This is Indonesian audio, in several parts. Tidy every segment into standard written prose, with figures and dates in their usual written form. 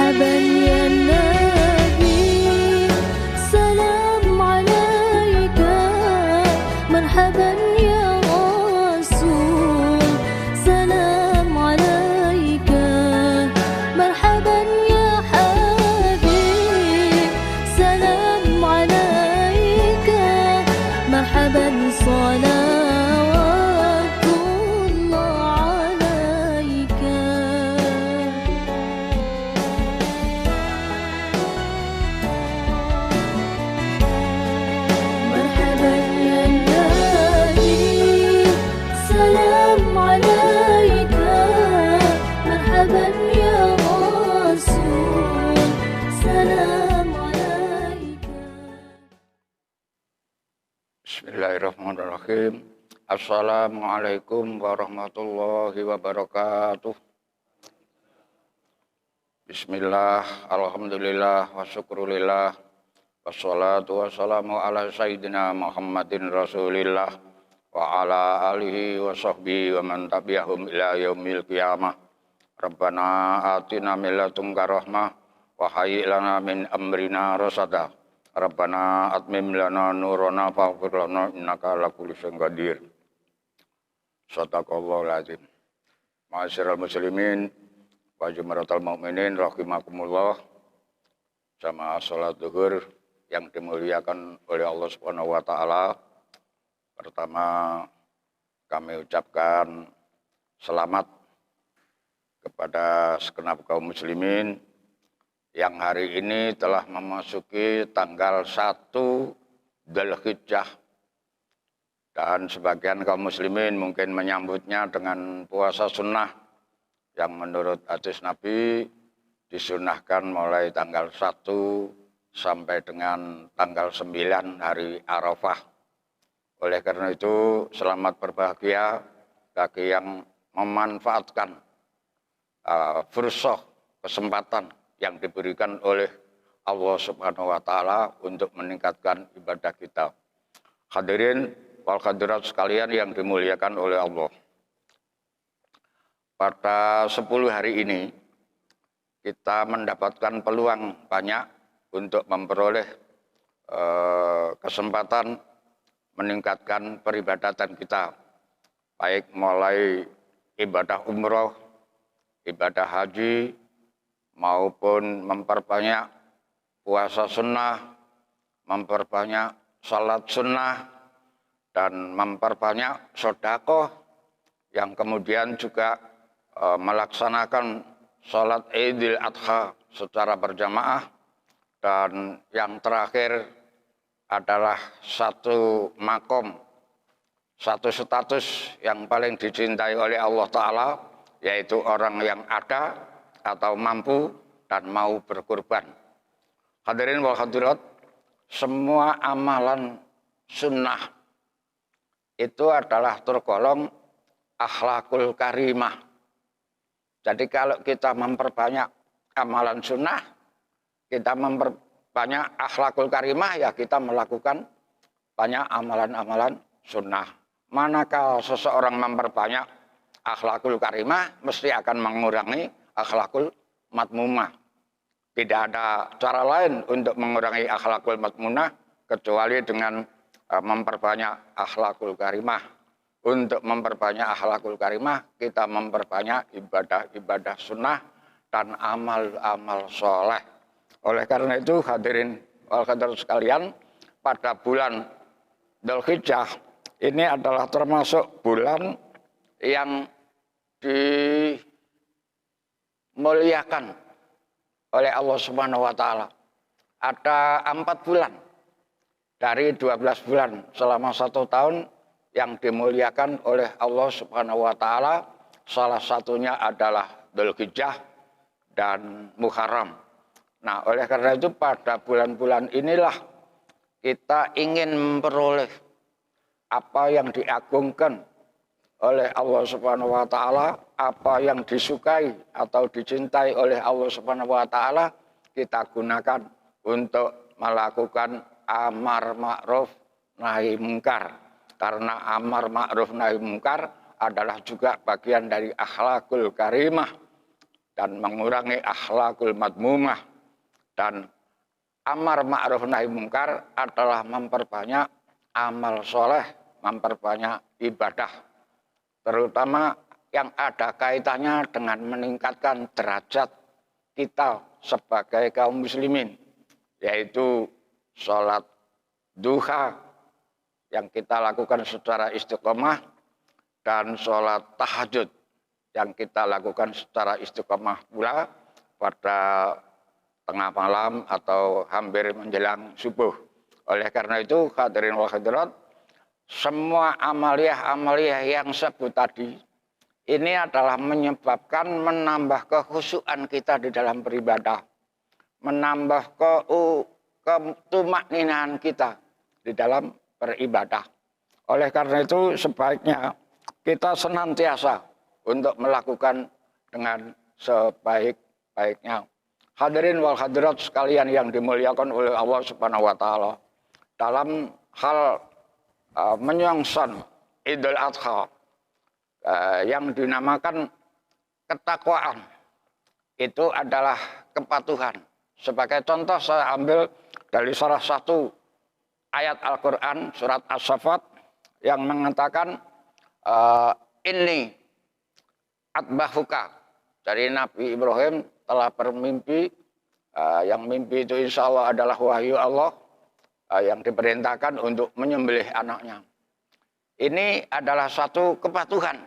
مرحبا يا نبي سلام عليك مرحبا يا رسول سلام عليك مرحبا يا حبيب سلام عليك مرحبا صلوات الله عليك مرحبا يا نبي سلام عليك مرحبا يا رسول سلام عليك. Bismillahirrahmanirrahim. Assalamualaikum warahmatullahi wabarakatuh. Bismillah, alhamdulillah, wa syukrulillah, wassalatu wassalamu ala sayyidina Muhammadin Rasulillah wa ala alihi wa sahbihi wa man tabi'ahum ila yaumil qiyamah. Rabbana atina min ladunka rahmah wa hayyi lana min amrina rasada. Rabbana atmim lana nurana faghfir lana innaka ala kulli syai'in qadir. Shadaqallahul azim. Ma'asyiral muslimin wa jumratul mukminin rahimakumullah. Jamaah salat zuhur yang dimuliakan oleh Allah Subhanahu wa taala. Pertama kami ucapkan selamat kepada segenap kaum muslimin yang hari ini telah memasuki tanggal 1 Dzulhijjah, dan sebagian kaum muslimin mungkin menyambutnya dengan puasa sunnah yang menurut hadis Nabi disunnahkan mulai tanggal 1 sampai dengan tanggal 9 hari Arafah. Oleh karena itu selamat berbahagia bagi yang memanfaatkan fursah, kesempatan yang diberikan oleh Allah Subhanahu wa taala untuk meningkatkan ibadah kita. Hadirin wal hadirat sekalian yang dimuliakan oleh Allah. Pada 10 hari ini kita mendapatkan peluang banyak untuk memperoleh kesempatan meningkatkan peribadatan kita, baik mulai ibadah umroh, ibadah haji, maupun memperbanyak puasa sunnah, memperbanyak salat sunnah, dan memperbanyak sedekah, yang kemudian juga melaksanakan salat Idul Adha secara berjamaah, dan yang terakhir adalah satu makom, satu status yang paling dicintai oleh Allah Ta'ala, yaitu orang yang ada atau mampu dan mau berkorban. Hadirin wal hadirat, semua amalan sunnah itu adalah tergolong akhlakul karimah. Jadi kalau kita memperbanyak amalan sunnah, kita memperbanyak akhlakul karimah, ya kita melakukan banyak amalan-amalan sunnah. Manakala seseorang memperbanyak akhlakul karimah, mesti akan mengurangi akhlakul matmumah. Tidak ada cara lain untuk mengurangi akhlakul matmumah kecuali dengan memperbanyak akhlakul karimah. Untuk memperbanyak akhlakul karimah, kita memperbanyak ibadah-ibadah sunnah dan amal-amal soleh. Oleh karena itu hadirin wal hadirat sekalian, pada bulan Dzulhijjah ini adalah termasuk bulan yang dimuliakan oleh Allah Subhanahu wa taala. Ada 4 bulan dari 12 bulan selama 1 tahun yang dimuliakan oleh Allah Subhanahu wa taala. Salah satunya adalah Dzulhijjah dan Muharram. Nah, oleh karena itu pada bulan-bulan inilah kita ingin memperoleh apa yang diagungkan oleh Allah Subhanahu wa taala, apa yang disukai atau dicintai oleh Allah Subhanahu wa taala, kita gunakan untuk melakukan amar ma'ruf nahi mungkar. Karena amar ma'ruf nahi mungkar adalah juga bagian dari akhlakul karimah. dan mengurangi akhlakul madmumah, dan amar ma'ruf nahi mungkar adalah memperbanyak amal soleh, memperbanyak ibadah, terutama yang ada kaitannya dengan meningkatkan derajat kita sebagai kaum muslimin, yaitu sholat duha yang kita lakukan secara istiqomah dan sholat tahajud yang kita lakukan secara istiqomah pula pada tengah malam atau hampir menjelang subuh. Oleh karena itu, hadirin wal hadirat, semua amaliyah yang sebut tadi ini adalah menyebabkan menambah kekhusyuan kita di dalam beribadah, menambah ketumakninaan kita di dalam beribadah. Oleh karena itu sebaiknya kita senantiasa untuk melakukan dengan sebaik-baiknya. Hadirin wal hadirat sekalian yang dimuliakan oleh Allah Subhanahu wa taala. Dalam hal menyongsong Idul Adha yang dinamakan ketakwaan, itu adalah kepatuhan. Sebagai contoh saya ambil dari salah satu ayat Al-Quran surat As-Saffat yang mengatakan ini atbahuka, dari Nabi Ibrahim telah bermimpi, yang mimpi itu insya Allah adalah wahyu Allah, yang diperintahkan untuk menyembelih anaknya. Ini adalah suatu kepatuhan,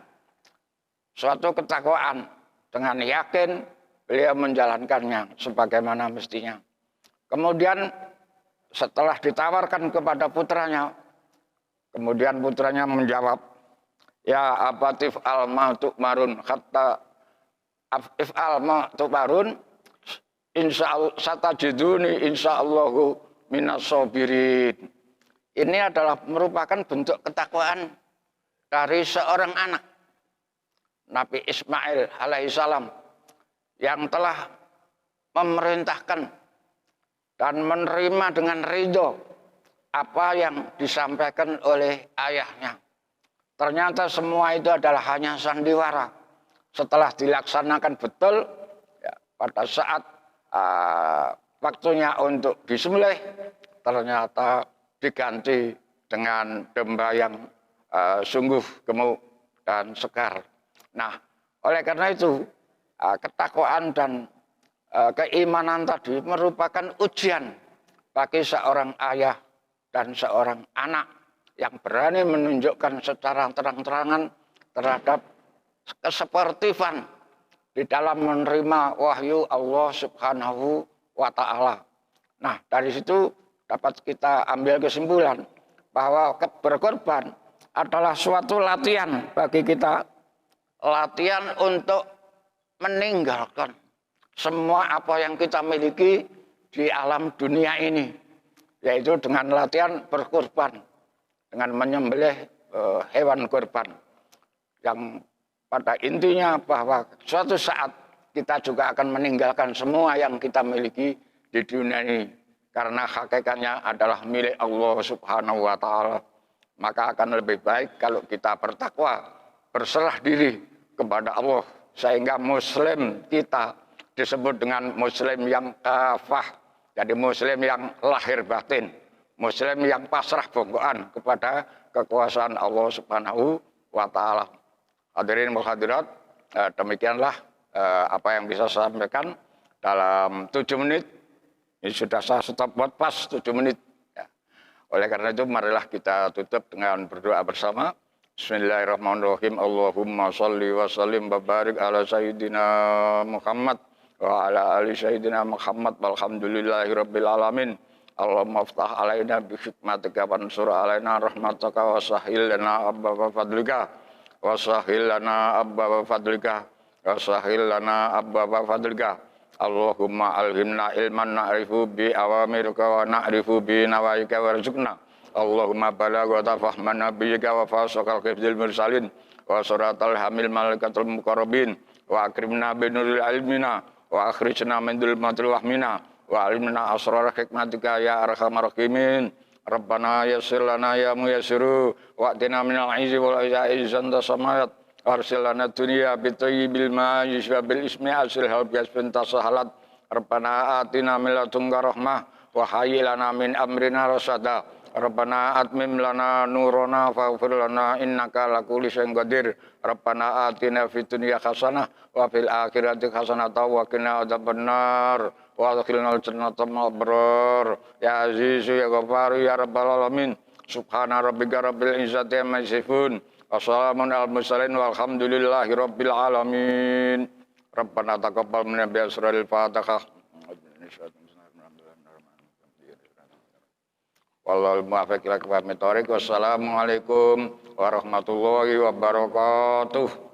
suatu ketakwaan, dengan yakin beliau menjalankannya sebagaimana mestinya. Kemudian setelah ditawarkan kepada putranya, kemudian putranya menjawab, ya abatif al-ma tu'marun hatta if'al ma tu'marun insyaallah satajiduni insyaallahu minas sabirin. Ini adalah merupakan bentuk ketakwaan dari seorang anak, Nabi Ismail alaihissalam, yang telah memerintahkan dan menerima dengan ridho apa yang disampaikan oleh ayahnya. Ternyata semua itu adalah hanya sandiwara. Setelah dilaksanakan betul, ya, pada saat waktunya untuk disembelih, ternyata diganti dengan domba yang sungguh gemuk dan segar. Nah, oleh karena itu ketakwaan dan keimanan tadi merupakan ujian bagi seorang ayah dan seorang anak yang berani menunjukkan secara terang-terangan terhadap kesepertifan di dalam menerima wahyu Allah Subhanahu wa ta'ala. Nah, dari situ dapat kita ambil kesimpulan bahwa berkorban adalah suatu latihan bagi kita, latihan untuk meninggalkan semua apa yang kita miliki di alam dunia ini, yaitu dengan latihan berkorban, dengan menyembelih hewan korban, yang pada intinya bahwa suatu saat kita juga akan meninggalkan semua yang kita miliki di dunia ini, karena hakikatnya adalah milik Allah Subhanahu wa ta'ala. Maka akan lebih baik kalau kita bertakwa, berserah diri kepada Allah, sehingga muslim kita disebut dengan muslim yang kafah, jadi muslim yang lahir batin, muslim yang pasrah bongkoan kepada kekuasaan Allah Subhanahu wa ta'ala. Hadirin wal hadirat, demikianlah apa yang bisa saya sampaikan dalam 7 menit. Ini sudah saya stop buat pas 7 menit. Ya. Oleh karena itu marilah kita tutup dengan berdoa bersama. Bismillahirrahmanirrahim. Allahumma sholli wa sallim wa barik ala sayyidina Muhammad wa ala ali sayyidina Muhammad walhamdulillahi rabbil alamin. Allahumma aftah alaina bi hikmatika wa ansur alaina rahmataka wa sahhil lana abwaaba fadlika wa sahhil lana abwaaba fadlika wa sahhil lana abwaaba fadlika. Allahumma alhimna ilman na'rifu bi awamirka wa na'rifu bi nawaika warzuqna. Allahumma balaghata fahman nabiyyika wa fasaqal khifdil mursalin wa suratal hamil malaikatul muqarrabin wa akrimna binuril ilmina wa akhrijna min dhulmatil wahmina wa alimna asrar hikmatika ya arhamar rahimin. Rabbana yassir lana ya muyassiru wa atina minal aizi wal izzati samayat arsilana dunya bitayyibil ma yuswa bil ismi asil hal biasbin tasahalat Rabbana atina min ladunka rahmah wa hayyi lana min amrina rasada Rabbana atmim lana nurana faghfir lana innaka ala kulli syai'in qadir Rabbana atina fid dunya hasanah wa fil akhirati hasanah wa qina adzabannar wa adkhilnal jannata ma'al abrar ya azizu ya ghafaru ya rabbal alamin subhana rabbika rabbil izzati amma yasifun wassalamun alal mursalin walhamdulillahi rabbil alamin Rabbana taqabbal minna bi asraril fatihah wallahul muwaffiq ila aqwamit thoriq wassalamualaikum warahmatullahi wabarakatuh.